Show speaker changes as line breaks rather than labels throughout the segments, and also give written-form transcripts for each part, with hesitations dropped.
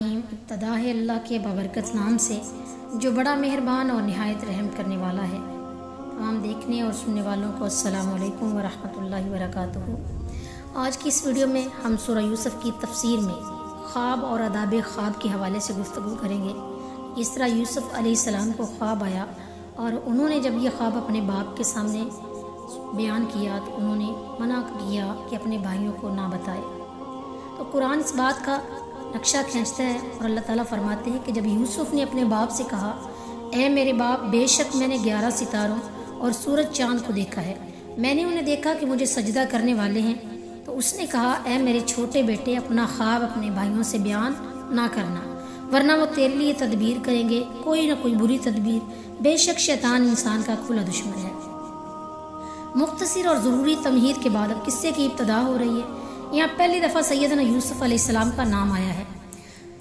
ابتدا ہے اللہ کے بابرکت نام سے جو بڑا مہربان اور نہایت رحم کرنے والا ہے۔ تمام دیکھنے اور سننے والوں کو السلام علیکم ورحمۃ اللہ وبرکاتہ۔ آج کی اس ویڈیو میں ہم سورہ یوسف کی تفسیر میں خواب اور آداب خواب کے حوالے سے گفتگو کریں گے۔ اس طرح یوسف علیہ السلام کو خواب آیا اور انہوں نے جب یہ خواب اپنے باپ کے سامنے بیان کیا تو انہوں نے منع کیا کہ اپنے بھائیوں کو نہ بتائے۔ تو قرآن اس بات کا نقشہ کھینچتا ہے اور اللہ تعالیٰ فرماتے ہیں کہ جب یوسف نے اپنے باپ سے کہا، اے میرے باپ، بے شک میں نے 11 ستاروں اور سورج چاند کو دیکھا ہے، میں نے انہیں دیکھا کہ مجھے سجدہ کرنے والے ہیں، تو اس نے کہا، اے میرے چھوٹے بیٹے، اپنا خواب اپنے بھائیوں سے بیان نہ کرنا، ورنہ وہ تیرے لیے تدبیر کریں گے، کوئی نہ کوئی بری تدبیر، بے شک شیطان انسان کا کھلا دشمن ہے۔ مختصر اور ضروری تمہید کے بعد اب قصے کی ابتدا ہو رہی ہے۔ یہاں پہلی دفعہ سیدنا یوسف علیہ السلام کا نام آیا ہے۔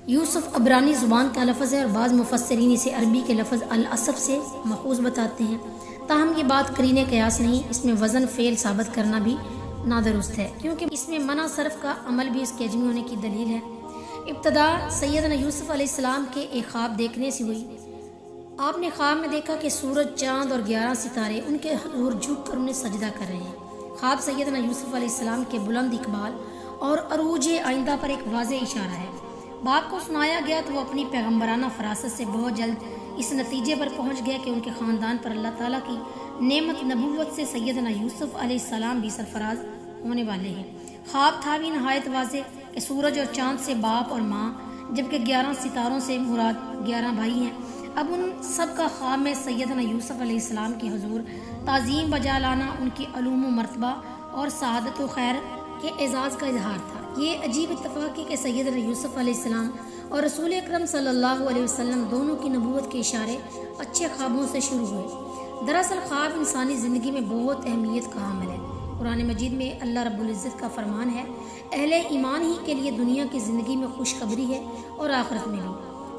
یوسف عبرانی زبان کا لفظ ہے اور بعض مفسرین اسے عربی کے لفظ الاسف سے ماخوذ بتاتے ہیں، تاہم یہ بات قرین قیاس نہیں، اس میں وزن فعل ثابت کرنا بھی نادرست ہے، کیونکہ اس میں منع صرف کا عمل بھی اس کے عجمی ہونے کی دلیل ہے۔ ابتدا سیدنا یوسف علیہ السلام کے ایک خواب دیکھنے سے ہوئی۔ آپ نے خواب میں دیکھا کہ سورج، چاند اور 11 ستارے ان کے حضور جھک کر انہیں سجدہ کر رہے ہیں۔ خواب سیدنا یوسف علیہ السلام کے بلند اقبال اور عروج آئندہ پر ایک واضح اشارہ ہے۔ باپ کو سنایا گیا تو وہ اپنی پیغمبرانہ فراست سے بہت جلد اس نتیجے پر پہنچ گیا کہ ان کے خاندان پر اللہ تعالیٰ کی نعمت نبوت سے سیدنا یوسف علیہ السلام بھی سرفراز ہونے والے ہیں۔ خواب تھا بھی نہایت واضح کہ سورج اور چاند سے باپ اور ماں، جبکہ 11 ستاروں سے مراد 11 بھائی ہیں۔ اب ان سب کا خواب میں سیدنا یوسف علیہ السلام کی حضور تعظیم بجا لانا ان کی علوم و مرتبہ اور سعادت و خیر کے اعزاز کا اظہار تھا۔ یہ عجیب اتفاق ہے کہ سیدنا یوسف علیہ السلام اور رسول اکرم صلی اللہ علیہ وسلم دونوں کی نبوت کے اشارے اچھے خوابوں سے شروع ہوئے۔ دراصل خواب انسانی زندگی میں بہت اہمیت کا حامل ہے۔ قرآن مجید میں اللہ رب العزت کا فرمان ہے، اہل ایمان ہی کے لیے دنیا کی زندگی میں خوشخبری ہے اور آخرت میں بھی۔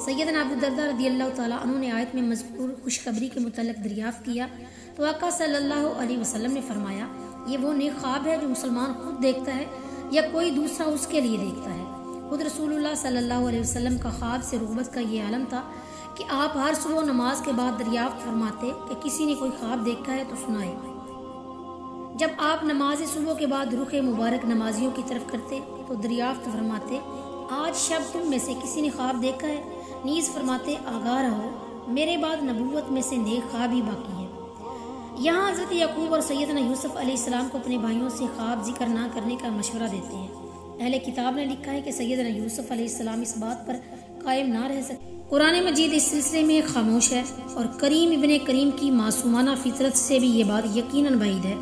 سیدنا ابو درداء رضی اللہ تعالیٰ عنہ نے آیت میں مذکور خوشخبری کے متعلق دریافت کیا تو آقا صلی اللہ علیہ وسلم نے فرمایا، یہ وہ نیک خواب ہے جو مسلمان خود دیکھتا ہے یا کوئی دوسرا اس کے لیے دیکھتا ہے۔ خود رسول اللہ صلی اللہ علیہ وسلم کا خواب سے رغبت کا یہ عالم تھا کہ آپ ہر صبح نماز کے بعد دریافت فرماتے کہ کسی نے کوئی خواب دیکھا ہے تو سنائے۔ جب آپ نماز صبح کے بعد رخ مبارک نمازیوں کی طرف کرتے تو دریافت فرماتے، آج شب تم میں سے کسی نے خواب دیکھا ہے؟ نیز فرماتے، آگاہ رہو، میرے بعد نبوت میں سے نیک خواب ہی باقی ہے۔ یہاں حضرت یعقوب اور سیدنا یوسف علیہ السلام کو اپنے بھائیوں سے خواب ذکر نہ کرنے کا مشورہ دیتے ہیں۔ اہل کتاب نے لکھا ہے کہ سیدنا یوسف علیہ السلام اس بات پر قائم نہ رہ سکے۔ قرآن مجید اس سلسلے میں خاموش ہے اور کریم ابن کریم کی معصومانہ فطرت سے بھی یہ بات یقیناً بعید ہے۔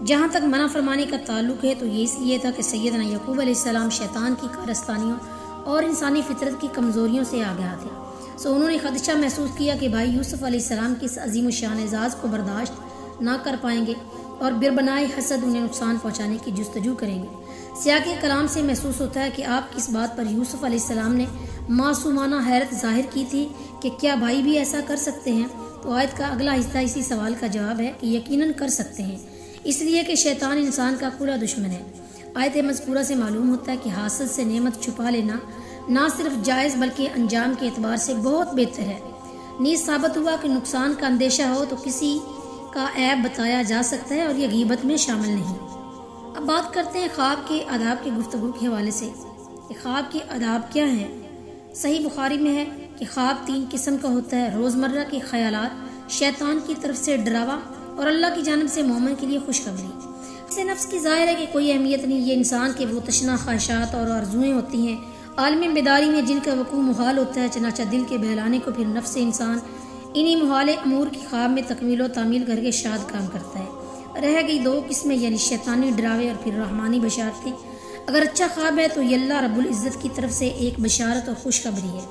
جہاں تک منع فرمانے کا تعلق ہے تو یہ اس لیے تھا کہ سیدنا یعقوب علیہ السلام شیطان کی کارستانیوں اور انسانی فطرت کی کمزوریوں سے آگاہ تھے، سو انہوں نے خدشہ محسوس کیا کہ بھائی یوسف علیہ السلام کی اس عظیم الشان اعزاز کو برداشت نہ کر پائیں گے اور بربنائے حسد انہیں نقصان پہنچانے کی جستجو کریں گے۔ سیاق کلام سے محسوس ہوتا ہے کہ آپ کس بات پر یوسف علیہ السلام نے معصومانہ حیرت ظاہر کی تھی کہ کیا بھائی بھی ایسا کر سکتے ہیں؟ تو آیت کا اگلا حصہ اسی سوال کا جواب ہے کہ یقیناً کر سکتے ہیں، اس لیے کہ شیطان انسان کا کھلا دشمن ہے۔ آیت مذکورہ سے معلوم ہوتا ہے کہ حاصل سے نعمت چھپا لینا نہ صرف جائز بلکہ انجام کے اعتبار سے بہت بہتر ہے۔ نیز ثابت ہوا کہ نقصان کا اندیشہ ہو تو کسی کا عیب بتایا جا سکتا ہے اور یہ غیبت میں شامل نہیں۔ اب بات کرتے ہیں خواب کے آداب کی گفتگو کے حوالے سے کہ خواب کے آداب کیا ہیں۔ صحیح بخاری میں ہے کہ خواب 3 قسم کا ہوتا ہے، روزمرہ کے خیالات، شیطان کی طرف سے ڈراوا اور اللہ کی جانب سے مومن کے لیے خوشخبری۔ اسے نفس کی ظاہر ہے کہ کوئی اہمیت نہیں، یہ انسان کے وہ تشنہ خواہشات اور آرزوئیں ہوتی ہیں عالم بیداری میں جن کا وقوع محال ہوتا ہے، چنانچہ دل کے بہلانے کو پھر نفس انسان انہی محال امور کی خواب میں تکمیل و تعمیل کر کے شاد کام کرتا ہے۔ رہ گئی 2 قسمیں، یعنی شیطانی ڈراوے اور پھر رحمانی بشارتیں۔ اگر اچھا خواب ہے تو یہ اللہ رب العزت کی طرف سے ایک بشارت اور خوشخبری ہے۔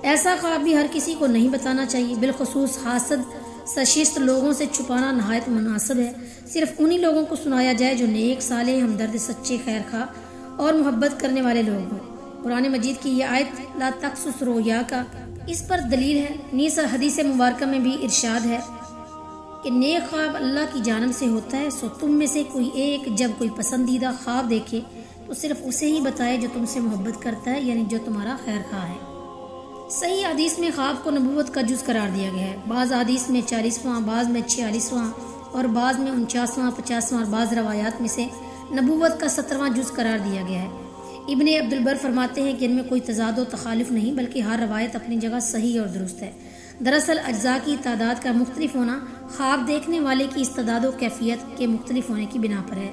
ایسا خواب بھی ہر کسی کو نہیں بتانا چاہیے، بالخصوص حاسد سرشست لوگوں سے چھپانا نہایت مناسب ہے۔ صرف انہی لوگوں کو سنایا جائے جو نیک، صالح، ہمدرد، سچے، خیر خواہ اور محبت کرنے والے لوگ ہوں۔ قرآن مجید کی یہ آیت لا تقصص رؤیاک اس پر دلیل ہے۔ نیز حدیث مبارکہ میں بھی ارشاد ہے کہ نیک خواب اللہ کی جانب سے ہوتا ہے، سو تم میں سے کوئی ایک جب کوئی پسندیدہ خواب دیکھے تو صرف اسے ہی بتائے جو تم سے محبت کرتا ہے، یعنی جو تمہارا خیر خواہ ہے۔ صحیح حدیث میں خواب کو نبوت کا جز قرار دیا گیا ہے۔ بعض حدیث میں 40واں، بعض میں 46واں اور بعض میں 49واں، 50واں اور بعض روایات میں سے نبوت کا 17واں جز قرار دیا گیا ہے۔ ابن عبد البر فرماتے ہیں کہ ان میں کوئی تضاد و تخالف نہیں، بلکہ ہر روایت اپنی جگہ صحیح اور درست ہے۔ دراصل اجزاء کی تعداد کا مختلف ہونا خواب دیکھنے والے کی استعداد و کیفیت کے مختلف ہونے کی بنا پر ہے۔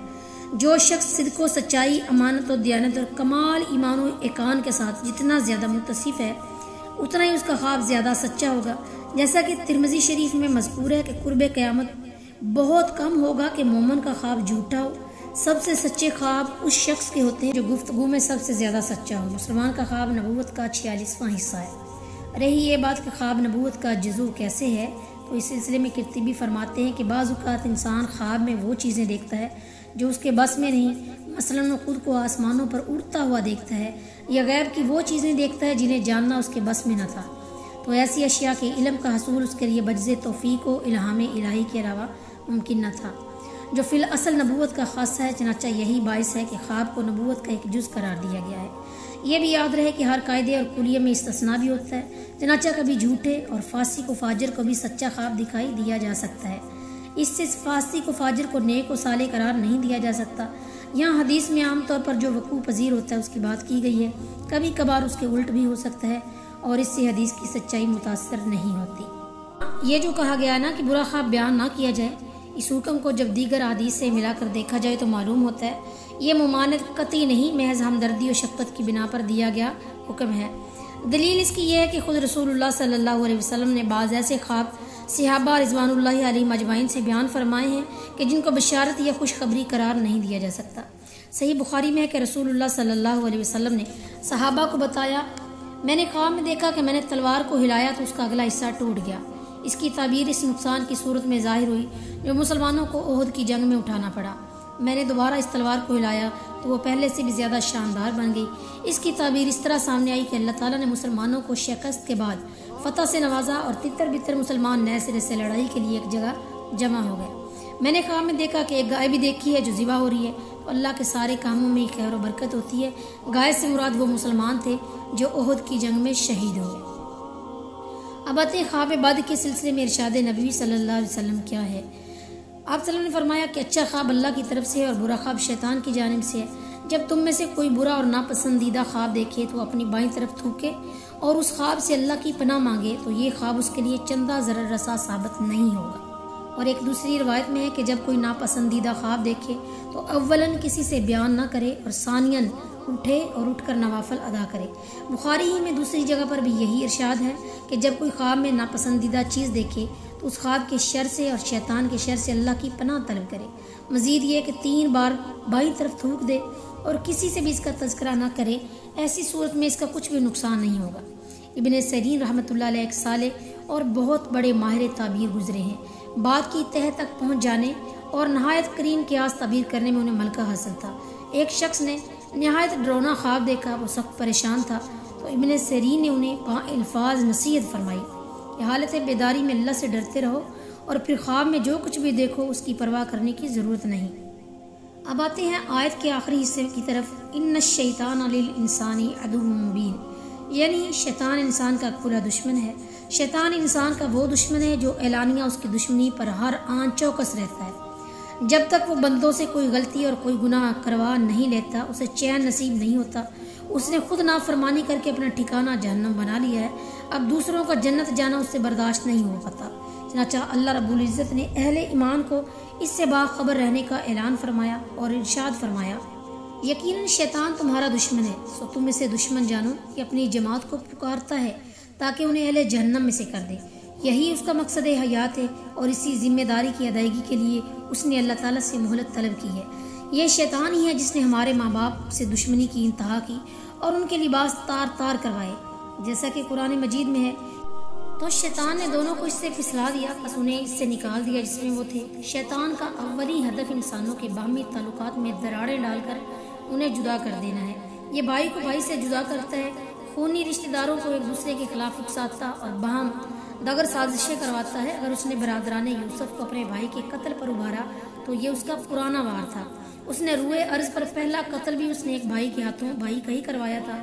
جو شخص صدق و سچائی، امانت و دیانت اور کمال ایمان و اقان کے ساتھ جتنا زیادہ متصف ہے، اتنا ہی اس کا خواب زیادہ سچا ہوگا۔ جیسا کہ ترمذی شریف میں مذکور ہے کہ قرب قیامت بہت کم ہوگا کہ مومن کا خواب جھوٹا ہو۔ سب سے سچے خواب اس شخص کے ہوتے ہیں جو گفتگو میں سب سے زیادہ سچا ہو۔ مسلمان کا خواب نبوت کا 46واں حصہ ہے۔ رہی یہ بات کہ خواب نبوت کا جزو کیسے ہے، تو اس سلسلے میں قرطبی فرماتے ہیں کہ بعض اوقات انسان خواب میں وہ چیزیں دیکھتا ہے جو اس کے بس میں نہیں، مثلاً وہ خود کو آسمانوں پر اڑتا ہوا دیکھتا ہے، یا غیب کی وہ چیزیں دیکھتا ہے جنہیں جاننا اس کے بس میں نہ تھا۔ تو ایسی اشیاء کے علم کا حصول اس کے لیے بجز توفیق و الہام الہی کے علاوہ ممکن نہ تھا، جو فی الاصل نبوت کا خاصہ ہے۔ چنانچہ یہی باعث ہے کہ خواب کو نبوت کا ایک جز قرار دیا گیا ہے۔ یہ بھی یاد رہے کہ ہر قاعدے اور کلیے میں استثناء بھی ہوتا ہے۔ چنانچہ کبھی جھوٹے اور فاسق و فاجر کو بھی سچا خواب دکھائی دیا جا سکتا ہے۔ اس سے فاسق و فاجر کو نیک و صالح قرار نہیں دیا جا سکتا۔ یہاں حدیث میں عام طور پر جو وقوع پذیر ہوتا ہے اس کی بات کی گئی ہے، کبھی کبھار اس کے الٹ بھی ہو سکتا ہے، اور اس سے حدیث کی سچائی متاثر نہیں ہوتی۔ یہ جو کہا گیا نا کہ برا خواب بیان نہ کیا جائے، اس حکم کو جب دیگر حدیث سے ملا کر دیکھا جائے تو معلوم ہوتا ہے یہ ممانعت قطعی نہیں، محض ہمدردی و شفقت کی بنا پر دیا گیا حکم ہے۔ دلیل اس کی یہ ہے کہ خود رسول اللہ صلی اللہ علیہ وسلم نے بعض ایسے خواب صحابہ رضوان اللہ علیہ مجمعین سے بیان فرمائے ہیں کہ جن کو بشارت یا خوشخبری قرار نہیں دیا جا سکتا۔ صحیح بخاری میں ہے کہ رسول اللہ صلی اللہ علیہ وسلم نے صحابہ کو بتایا، میں نے خواب میں دیکھا کہ میں نے تلوار کو ہلایا تو اس کا اگلا حصہ ٹوٹ گیا۔ اس کی تعبیر اس نقصان کی صورت میں ظاہر ہوئی جو مسلمانوں کو احد کی جنگ میں اٹھانا پڑا۔ میں نے دوبارہ اس تلوار کو ہلایا تو وہ پہلے سے بھی زیادہ شاندار بن گئی۔ اس کی تعبیر اس طرح سامنے آئی کہ اللہ تعالیٰ نے مسلمانوں کو شکست کے بعد فتح سے نوازا اور تتر بتر مسلمان نئے سرے سے لڑائی کے لیے ایک جگہ جمع ہو گئے۔ میں نے خواب میں دیکھا کہ ایک گائے بھی دیکھی ہے جو ذبح ہو رہی ہے، تو اللہ کے سارے کاموں میں خیر و برکت ہوتی ہے۔ گائے سے مراد وہ مسلمان تھے جو احد کی جنگ میں شہید ہوئے۔ اب آتے ہیں خواب بد کے سلسلے میں ارشاد نبی صلی اللہ علیہ وسلم کیا ہے۔ آپ صلی اللہ علیہ وسلم نے فرمایا کہ اچھا خواب اللہ کی طرف سے ہے اور برا خواب شیطان کی جانب سے ہے۔ جب تم میں سے کوئی برا اور ناپسندیدہ خواب دیکھے تو اپنی بائیں طرف تھوکے اور اس خواب سے اللہ کی پناہ مانگے، تو یہ خواب اس کے لیے چندہ ضرر رسا ثابت نہیں ہوگا۔ اور ایک دوسری روایت میں ہے کہ جب کوئی ناپسندیدہ خواب دیکھے تو اولاً کسی سے بیان نہ کرے اور ثانیاً اٹھے اور اٹھ کر نوافل ادا کرے۔ بخاری ہی میں دوسری جگہ پر بھی یہی ارشاد ہے کہ جب کوئی خواب میں ناپسندیدہ چیز دیکھے تو اس خواب کے شر سے اور شیطان کے شر سے اللہ کی پناہ طلب کرے۔ مزید یہ کہ 3 بار بائیں طرف تھوک دے اور کسی سے بھی اس کا تذکرہ نہ کرے، ایسی صورت میں اس کا کچھ بھی نقصان نہیں ہوگا۔ ابن سیرین رحمۃ اللہ علیہ ایک صالح اور بہت بڑے ماہر تعبیر گزرے ہیں۔ بات کی تہہ تک پہنچ جانے اور نہایت کریم قیاس تعبیر کرنے میں انہیں ملکہ حاصل تھا۔ ایک شخص نے نہایت ڈرونا خواب دیکھا، وہ سخت پریشان تھا، تو ابن سیرین نے انہیں الفاظ نصیحت فرمائی کہ حالت بیداری میں اللہ سے ڈرتے رہو اور پھر خواب میں جو کچھ بھی دیکھو اس کی پرواہ کرنے کی ضرورت نہیں۔ اب آتے ہیں آیت کے آخری حصے کی طرف۔ ان الشیطان للانسان عدو مبین، یعنی شیطان انسان کا کھلا دشمن ہے۔ شیطان انسان کا وہ دشمن ہے جو اعلانیہ اس کی دشمنی پر ہر آن چوکس رہتا ہے۔ جب تک وہ بندوں سے کوئی غلطی اور کوئی گناہ کروا نہیں لیتا اسے چین نصیب نہیں ہوتا۔ اس نے خود نافرمانی کر کے اپنا ٹھکانہ جہنم بنا لیا ہے، اب دوسروں کا جنت جانا اس سے برداشت نہیں ہو پاتا۔ چنانچہ اللہ رب العزت نے اہل ایمان کو اس سے باخبر رہنے کا اعلان فرمایا اور ارشاد فرمایا، یقیناً شیطان تمہارا دشمن ہے، سو تم اسے دشمن جانو کہ اپنی جماعت کو پکارتا ہے تاکہ انہیں اہل جہنم میں سے کر دے۔ یہی اس کا مقصد حیات ہے اور اسی ذمہ داری کی ادائیگی کے لیے اس نے اللہ تعالیٰ سے مہلت طلب کی ہے۔ یہ شیطان ہی ہے جس نے ہمارے ماں باپ سے دشمنی کی انتہا کی اور ان کے لباس تار تار کروائے، جیسا کہ قرآن مجید میں ہے۔ تو شیطان نے دونوں کو اس سے پھسلا دیا، بس انہیں اس سے نکال دیا جس میں وہ تھے۔ شیطان کا اولی ہدف انسانوں کے باہمی تعلقات میں دراڑیں ڈال کر انہیں جدا کر دینا ہے۔ یہ بھائی کو بھائی سے جدا کرتا ہے، خونی رشتہ داروں کو ایک دوسرے کے خلاف اکساتا اور باہم دگر سازشیں کرواتا ہے۔ اگر اس نے برادران یوسف کو اپنے بھائی کے قتل پر ابھارا تو یہ اس کا پرانا وار تھا، اس نے روئے ارض پر پہلا قتل بھی اس نے ایک بھائی کے ہاتھوں بھائی کا ہی کروایا تھا۔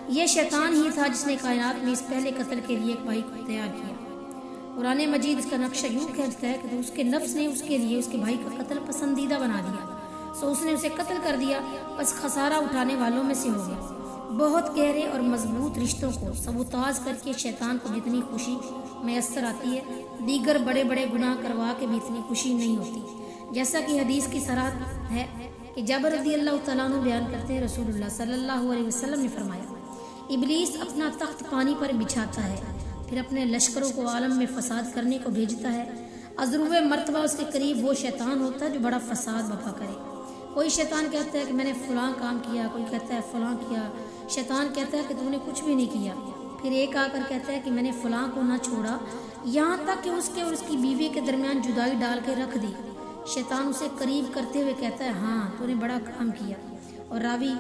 یہ شیطان ہی تھا جس نے کائنات میں اس پہلے قتل کے لیے ایک بھائی کو تیار کیا۔ قرآن مجید اس کا نقشہ یوں کھینچتا ہے کہ اس کے نفس نے اس کے لیے اس کے بھائی کا قتل پسندیدہ بنا دیا، سو اس نے اسے قتل کر دیا، بس خسارہ اٹھانے والوں میں سے ہو گیا۔ بہت گہرے اور مضبوط رشتوں کو سبوتاز کر کے شیطان کو جتنی خوشی میسر آتی ہے، دیگر بڑے بڑے گناہ کروا کے بھی اتنی خوشی نہیں ہوتی۔ جیسا کہ حدیث کی صراحت ہے کہ جابر رضی اللہ تعالیٰ عنہ بیان کرتے ہیں، رسول اللہ صلی اللہ علیہ وسلم نے فرمایا، ابلیس اپنا تخت پانی پر بچھاتا ہے، پھر اپنے لشکروں کو عالم میں فساد کرنے کو بھیجتا ہے۔ ازروے مرتبہ اس کے قریب وہ شیطان ہوتا ہے جو بڑا فساد بپا کرے۔ کوئی شیطان کہتا ہے کہ میں نے فلاں کام کیا، کوئی کہتا ہے فلاں کیا۔ شیطان کہتا ہے کہ تو نے کچھ بھی نہیں کیا، پھر ایک آ کر کہتا ہے کہ میں نے فلاں کو نہ چھوڑا، یہاں تک کہ اس کے اور اس کی بیوی کے درمیان جدائی ڈال کے رکھ دی۔ شیطان اسے قریب کرتے ہوئے کہتا ہے ہاں تو نے بڑا کام کیا، اور راوی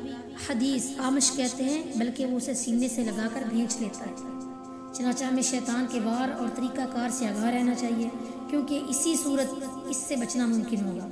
حدیث آمش کہتے ہیں بلکہ وہ اسے سینے سے لگا کر بھینچ لیتا ہے۔ چنانچہ ہمیں شیطان کے وار اور طریقہ کار سے آگاہ رہنا چاہیے، کیونکہ اسی صورت اس سے بچنا ممکن ہوگا۔